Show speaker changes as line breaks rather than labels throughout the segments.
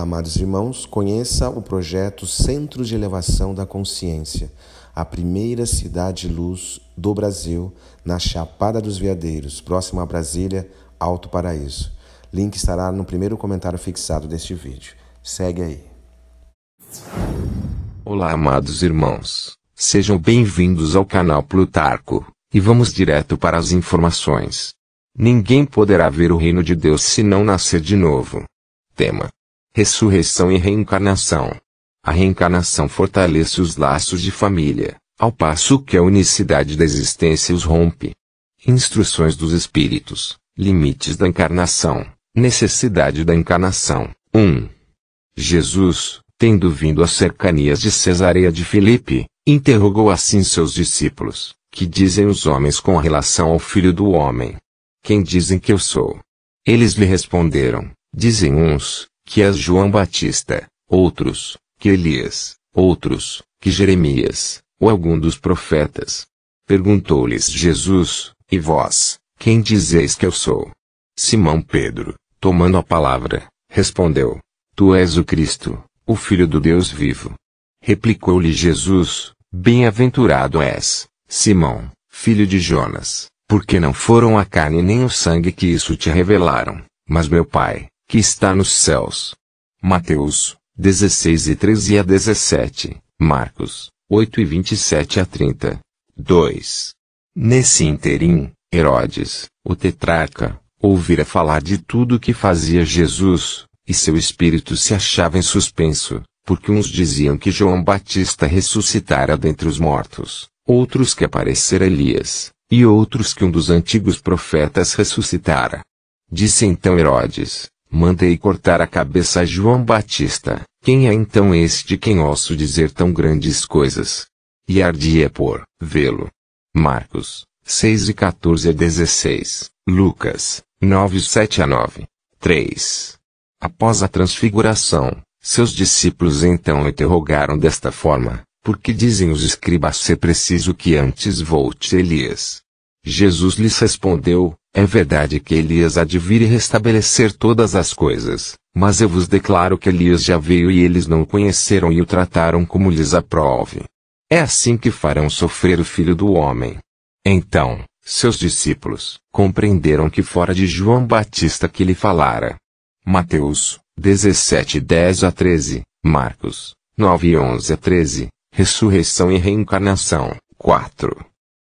Olá, amados irmãos, conheça o projeto Centro de Elevação da Consciência, a primeira cidade-luz do Brasil, na Chapada dos Veadeiros, próximo a Brasília, Alto Paraíso. Link estará no primeiro comentário fixado deste vídeo. Segue aí.
Olá, amados irmãos, sejam bem-vindos ao canal Plutarco, e vamos direto para as informações. Ninguém poderá ver o reino de Deus se não nascer de novo. Tema: ressurreição e reencarnação. A reencarnação fortalece os laços de família, ao passo que a unicidade da existência os rompe. Instruções dos Espíritos, limites da encarnação, necessidade da encarnação. 1. Jesus, tendo vindo às cercanias de Cesareia de Filipe, interrogou assim seus discípulos: que dizem os homens com relação ao Filho do Homem? Quem dizem que eu sou? Eles lhe responderam: dizem uns, que és João Batista, outros, que Elias, outros, que Jeremias, ou algum dos profetas. Perguntou-lhes Jesus: e vós, quem dizeis que eu sou? Simão Pedro, tomando a palavra, respondeu: tu és o Cristo, o Filho do Deus vivo. Replicou-lhe Jesus: bem-aventurado és, Simão, filho de Jonas, porque não foram a carne nem o sangue que isso te revelaram, mas meu Pai, que está nos céus. Mateus 16:13-17, Marcos 8:27-30. 2. Nesse interim, Herodes, o tetrarca, ouvira falar de tudo o que fazia Jesus, e seu espírito se achava em suspenso, porque uns diziam que João Batista ressuscitara dentre os mortos, outros que aparecera Elias, e outros que um dos antigos profetas ressuscitara. Disse então Herodes: mandei cortar a cabeça a João Batista. Quem é então esse de quem ouço dizer tão grandes coisas? E ardia por vê-lo. Marcos 6:14-16, Lucas 9:7-9. 3. Após a transfiguração, seus discípulos então o interrogaram desta forma: por que dizem os escribas ser preciso que antes volte Elias? Jesus lhes respondeu: é verdade que Elias há de vir e restabelecer todas as coisas, mas eu vos declaro que Elias já veio e eles não o conheceram e o trataram como lhes aprouve. É assim que farão sofrer o Filho do Homem. Então, seus discípulos compreenderam que fora de João Batista que lhe falara. Mateus 17:10-13, Marcos 9:11-13, ressurreição e reencarnação. 4.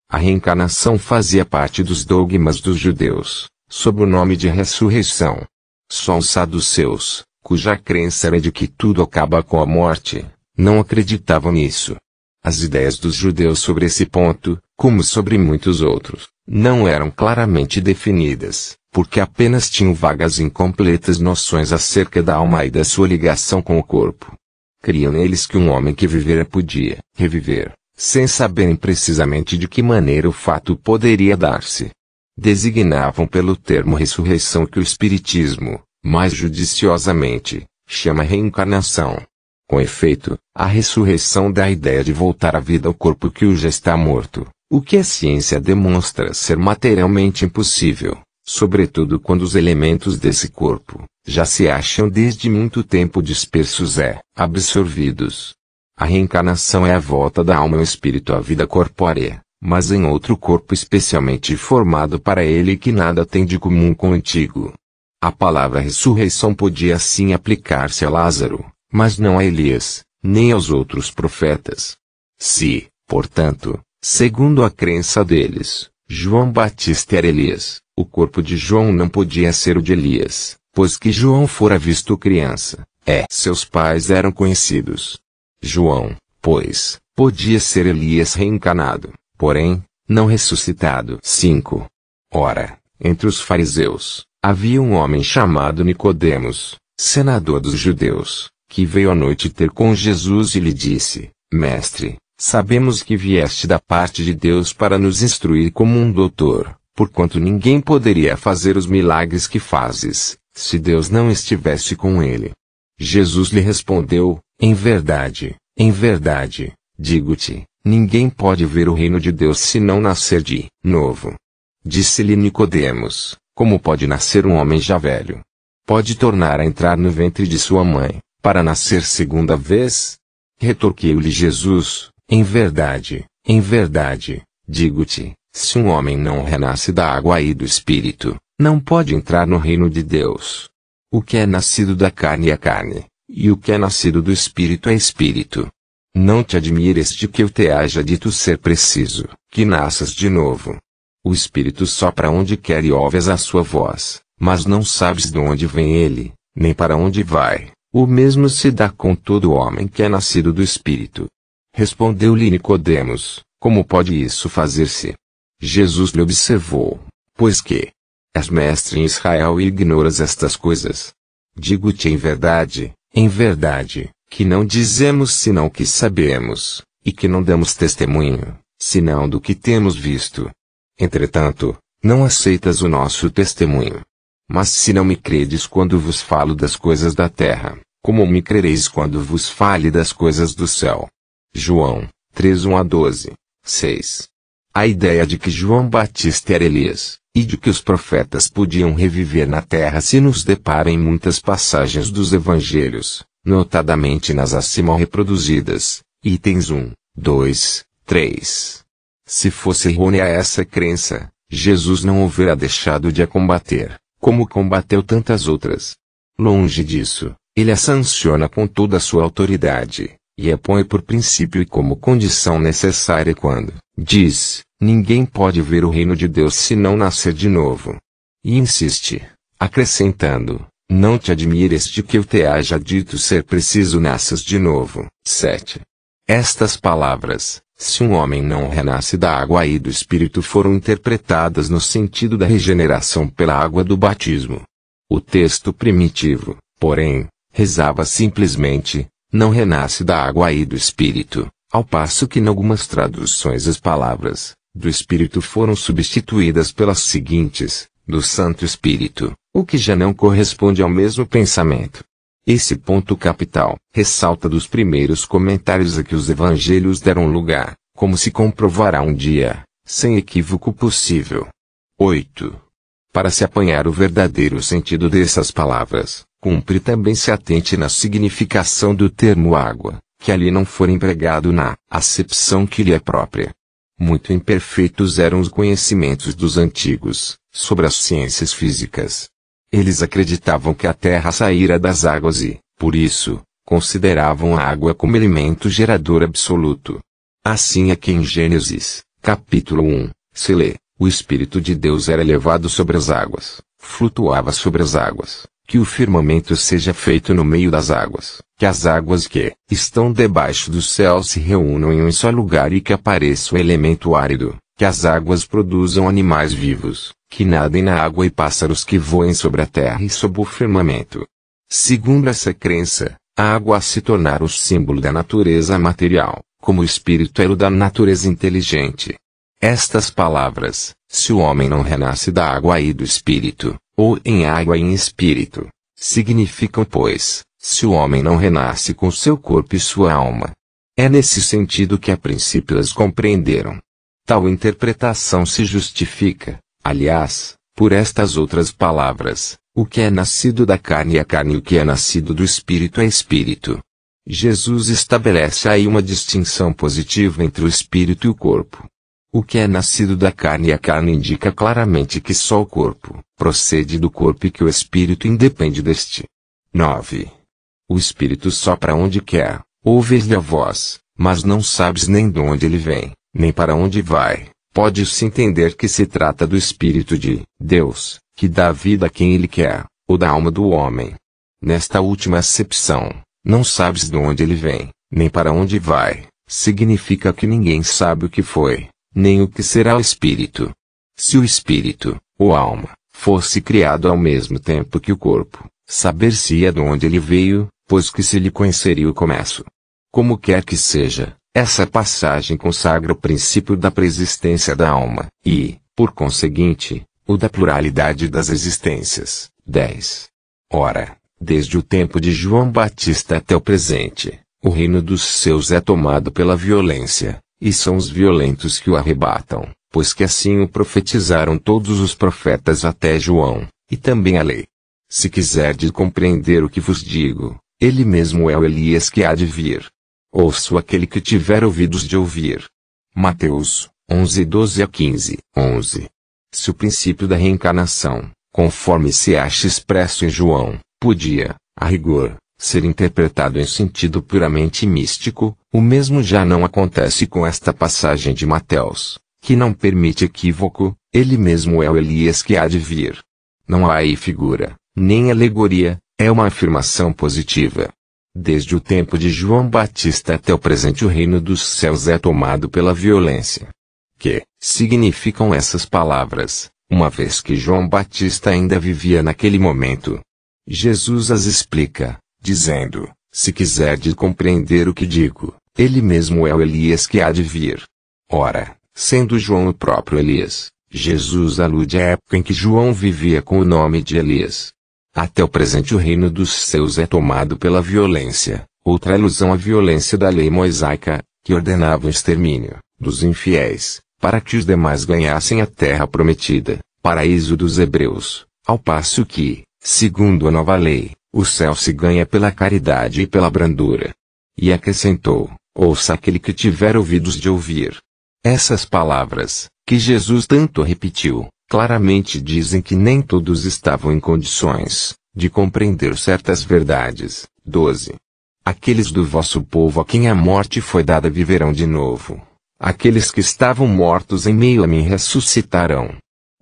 A reencarnação fazia parte dos dogmas dos judeus, sob o nome de ressurreição. Só os saduceus, cuja crença era de que tudo acaba com a morte, não acreditavam nisso. As ideias dos judeus sobre esse ponto, como sobre muitos outros, não eram claramente definidas, porque apenas tinham vagas e incompletas noções acerca da alma e da sua ligação com o corpo. Criam neles que um homem que vivera podia reviver, sem saberem precisamente de que maneira o fato poderia dar-se. Designavam pelo termo ressurreição que o Espiritismo, mais judiciosamente, chama reencarnação. Com efeito, a ressurreição dá a ideia de voltar à vida ao corpo que já está morto, o que a ciência demonstra ser materialmente impossível, sobretudo quando os elementos desse corpo já se acham desde muito tempo dispersos e absorvidos. A reencarnação é a volta da alma e o espírito à vida corpórea, mas em outro corpo especialmente formado para ele que nada tem de comum com o antigo. A palavra ressurreição podia assim aplicar-se a Lázaro, mas não a Elias, nem aos outros profetas. Se, portanto, segundo a crença deles, João Batista era Elias, o corpo de João não podia ser o de Elias, pois que João fora visto criança, seus pais eram conhecidos. João, pois, podia ser Elias reencarnado, porém, não ressuscitado. 5. Ora, entre os fariseus, havia um homem chamado Nicodemos, senador dos judeus, que veio à noite ter com Jesus e lhe disse: Mestre, sabemos que vieste da parte de Deus para nos instruir como um doutor, porquanto ninguém poderia fazer os milagres que fazes, se Deus não estivesse com ele. Jesus lhe respondeu: em verdade, digo-te, ninguém pode ver o reino de Deus se não nascer de novo. Disse-lhe Nicodemos: como pode nascer um homem já velho? Pode tornar a entrar no ventre de sua mãe, para nascer segunda vez? Retorquiu-lhe Jesus, em verdade, digo-te, se um homem não renasce da água e do Espírito, não pode entrar no reino de Deus. O que é nascido da carne é carne, e o que é nascido do Espírito é Espírito. Não te admires de que eu te haja dito ser preciso, que nasças de novo. O Espírito sopra onde quer e ouves a sua voz, mas não sabes de onde vem ele, nem para onde vai. O mesmo se dá com todo homem que é nascido do Espírito. Respondeu-lhe Nicodemos, como pode isso fazer-se? Jesus lhe observou, pois que és mestre em Israel e ignoras estas coisas. Digo-te em verdade, que não dizemos senão o que sabemos, e que não damos testemunho, senão do que temos visto. Entretanto, não aceitas o nosso testemunho. Mas se não me credes quando vos falo das coisas da terra, como me crereis quando vos fale das coisas do céu? João 3:1-12, 6. A ideia de que João Batista era Elias, e de que os profetas podiam reviver na terra se nos depara em muitas passagens dos evangelhos, notadamente nas acima reproduzidas, itens 1, 2, 3. Se fosse errônea essa crença, Jesus não houvera deixado de a combater, como combateu tantas outras. Longe disso, ele a sanciona com toda a sua autoridade, e a põe por princípio e como condição necessária quando diz: ninguém pode ver o reino de Deus se não nascer de novo. E insiste, acrescentando: não te admires de que eu te haja dito ser preciso nasças de novo. 7. Estas palavras, se um homem não renasce da água e do Espírito, foram interpretadas no sentido da regeneração pela água do batismo. O texto primitivo, porém, rezava simplesmente: não renasce da água e do Espírito, ao passo que em algumas traduções as palavras do Espírito foram substituídas pelas seguintes: do Santo Espírito, o que já não corresponde ao mesmo pensamento. Esse ponto capital ressalta dos primeiros comentários a que os evangelhos deram lugar, como se comprovará um dia, sem equívoco possível. 8. Para se apanhar o verdadeiro sentido dessas palavras, cumpre também se atente na significação do termo água, que ali não for empregado na acepção que lhe é própria. Muito imperfeitos eram os conhecimentos dos antigos sobre as ciências físicas. Eles acreditavam que a terra saíra das águas e, por isso, consideravam a água como elemento gerador absoluto. Assim é que em Gênesis, capítulo 1, se lê: o Espírito de Deus era elevado sobre as águas, flutuava sobre as águas, que o firmamento seja feito no meio das águas, que as águas que estão debaixo do céu se reúnam em um só lugar e que apareça o elemento árido, que as águas produzam animais vivos, que nadem na água e pássaros que voem sobre a terra e sob o firmamento. Segundo essa crença, a água se tornara o símbolo da natureza material, como o espírito era o da natureza inteligente. Estas palavras, se o homem não renasce da água e do espírito, ou em água e em espírito, significam, pois, se o homem não renasce com seu corpo e sua alma. É nesse sentido que a princípio as compreenderam. Tal interpretação se justifica, aliás, por estas outras palavras: o que é nascido da carne é carne e o que é nascido do espírito é espírito. Jesus estabelece aí uma distinção positiva entre o espírito e o corpo. O que é nascido da carne é carne indica claramente que só o corpo procede do corpo e que o espírito independe deste. 9. O espírito sopra onde quer, ouves-lhe a voz, mas não sabes nem de onde ele vem, nem para onde vai. Pode-se entender que se trata do Espírito de Deus, que dá vida a quem ele quer, ou da alma do homem. Nesta última acepção, não sabes de onde ele vem, nem para onde vai, significa que ninguém sabe o que foi, nem o que será o Espírito. Se o Espírito, ou alma, fosse criado ao mesmo tempo que o corpo, saber-se-ia de onde ele veio, pois que se lhe conheceria o começo. Como quer que seja, essa passagem consagra o princípio da preexistência da alma, e, por conseguinte, o da pluralidade das existências. 10. Ora, desde o tempo de João Batista até o presente, o reino dos céus é tomado pela violência, e são os violentos que o arrebatam, pois que assim o profetizaram todos os profetas até João, e também a lei. Se quiserdes compreender o que vos digo, Ele mesmo é o Elias que há de vir. Ouço aquele que tiver ouvidos de ouvir. Mateus 11:12-15. 11. Se o princípio da reencarnação, conforme se acha expresso em João, podia, a rigor, ser interpretado em sentido puramente místico, o mesmo já não acontece com esta passagem de Mateus, que não permite equívoco. Ele mesmo é o Elias que há de vir. Não há aí figura, nem alegoria, é uma afirmação positiva. Desde o tempo de João Batista até o presente o reino dos céus é tomado pela violência. Que significam essas palavras, uma vez que João Batista ainda vivia naquele momento? Jesus as explica, dizendo, se quiserdes compreender o que digo, ele mesmo é o Elias que há de vir. Ora, sendo João o próprio Elias, Jesus alude à época em que João vivia com o nome de Elias. Até o presente o reino dos céus é tomado pela violência, outra alusão à violência da lei mosaica, que ordenava o extermínio dos infiéis, para que os demais ganhassem a terra prometida, paraíso dos hebreus, ao passo que, segundo a nova lei, o céu se ganha pela caridade e pela brandura. E acrescentou, ouça aquele que tiver ouvidos de ouvir. Essas palavras, que Jesus tanto repetiu, claramente dizem que nem todos estavam em condições de compreender certas verdades. 12. Aqueles do vosso povo a quem a morte foi dada viverão de novo. Aqueles que estavam mortos em meio a mim ressuscitarão.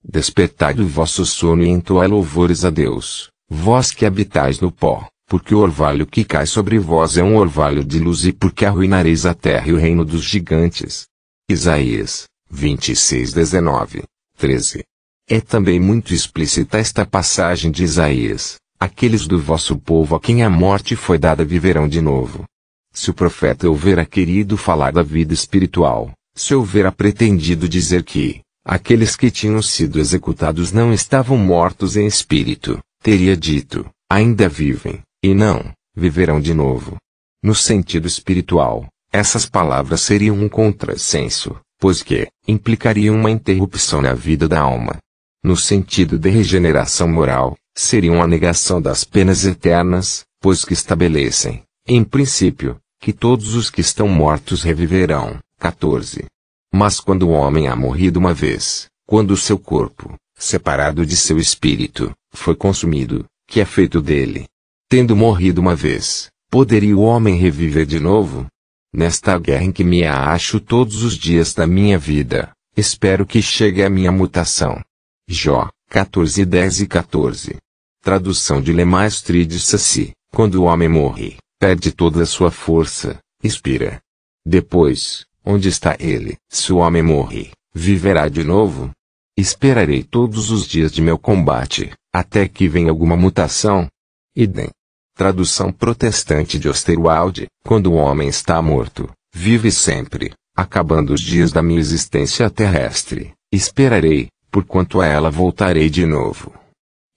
Despertai do vosso sono e entoai louvores a Deus, vós que habitais no pó, porque o orvalho que cai sobre vós é um orvalho de luz e porque arruinareis a terra e o reino dos gigantes. Isaías 26:19, 13. É também muito explícita esta passagem de Isaías, aqueles do vosso povo a quem a morte foi dada viverão de novo. Se o profeta houvera querido falar da vida espiritual, se houvera pretendido dizer que aqueles que tinham sido executados não estavam mortos em espírito, teria dito, ainda vivem, e não, viverão de novo. No sentido espiritual, essas palavras seriam um contrassenso, pois que implicariam uma interrupção na vida da alma. No sentido de regeneração moral, seriam a negação das penas eternas, pois que estabelecem, em princípio, que todos os que estão mortos reviverão. 14. Mas quando o homem há morrido uma vez, quando o seu corpo, separado de seu espírito, foi consumido, que é feito dele? Tendo morrido uma vez, poderia o homem reviver de novo? Nesta guerra em que me acho todos os dias da minha vida, espero que chegue a minha mutação. Jó 14:10 e 14. Tradução de Lemaitre de Saci: quando o homem morre, perde toda a sua força, expira. Depois, onde está ele? Se o homem morre, viverá de novo? Esperarei todos os dias de meu combate, até que venha alguma mutação. Idem. Tradução protestante de Osterwald: quando o homem está morto, vive sempre, acabando os dias da minha existência terrestre, esperarei, porquanto a ela voltarei de novo.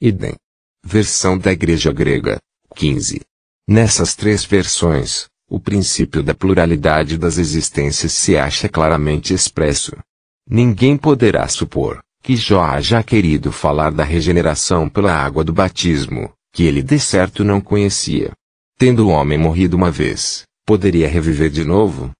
Idem. Versão da Igreja Grega. 15. Nessas três versões, o princípio da pluralidade das existências se acha claramente expresso. Ninguém poderá supor que Jó haja querido falar da regeneração pela água do batismo, que ele de certo não conhecia. Tendo o homem morrido uma vez, poderia reviver de novo?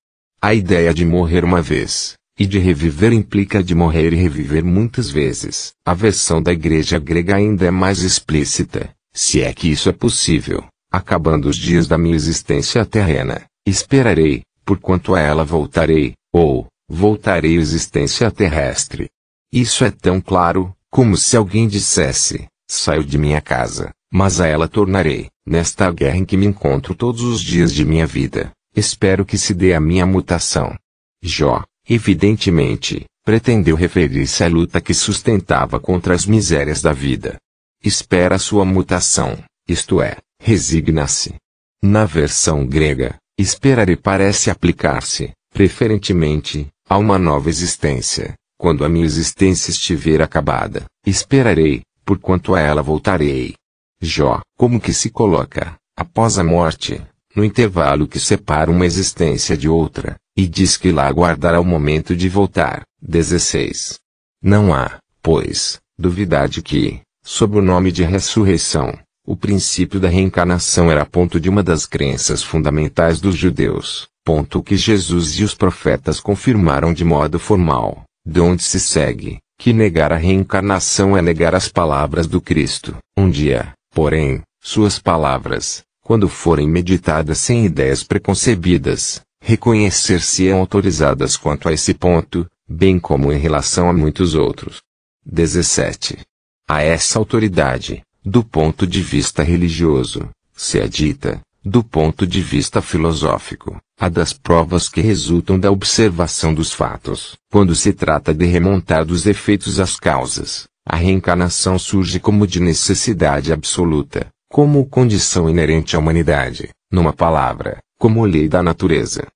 A ideia de morrer uma vez, e de reviver implica de morrer e reviver muitas vezes. A versão da Igreja Grega ainda é mais explícita, se é que isso é possível. Acabando os dias da minha existência terrena, esperarei, porquanto a ela voltarei, ou, voltarei à existência terrestre. Isso é tão claro, como se alguém dissesse, saio de minha casa, mas a ela tornarei. Nesta guerra em que me encontro todos os dias de minha vida, espero que se dê a minha mutação. Jó, evidentemente, pretendeu referir-se à luta que sustentava contra as misérias da vida. Espera a sua mutação, isto é, resigna-se. Na versão grega, esperarei parece aplicar-se, preferentemente, a uma nova existência. Quando a minha existência estiver acabada, esperarei, porquanto a ela voltarei. Jó, como que se coloca, após a morte, no intervalo que separa uma existência de outra, e diz que lá aguardará o momento de voltar. 16. Não há, pois, dúvida de que, sob o nome de ressurreição, O princípio da reencarnação era ponto de uma das crenças fundamentais dos judeus, ponto que Jesus e os profetas confirmaram de modo formal, de onde se segue que negar a reencarnação é negar as palavras do Cristo. Um dia, porém, suas palavras, quando forem meditadas sem ideias preconcebidas, reconhecer-se-ão autorizadas quanto a esse ponto, bem como em relação a muitos outros. 17. A essa autoridade, do ponto de vista religioso, se adita, do ponto de vista filosófico, a das provas que resultam da observação dos fatos. Quando se trata de remontar dos efeitos às causas, a reencarnação surge como de necessidade absoluta, como condição inerente à humanidade, numa palavra, como lei da natureza.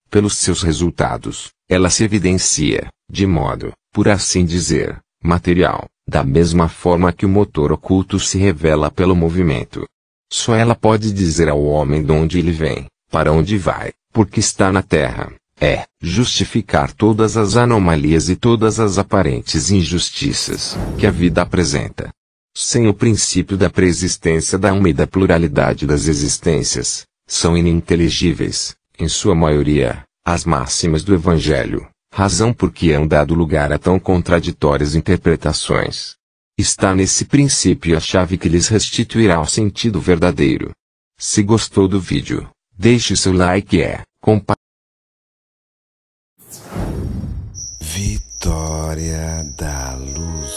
Pelos seus resultados, ela se evidencia, de modo, por assim dizer, material, da mesma forma que o motor oculto se revela pelo movimento. Só ela pode dizer ao homem de onde ele vem, para onde vai, porque está na Terra, justificar todas as anomalias e todas as aparentes injustiças que a vida apresenta. Sem o princípio da preexistência da alma e da pluralidade das existências, são ininteligíveis, em sua maioria, as máximas do Evangelho, razão por que hão dado lugar a tão contraditórias interpretações. Está nesse princípio a chave que lhes restituirá o sentido verdadeiro. Se gostou do vídeo, deixe seu like e compartilhe.
Vitória da Luz.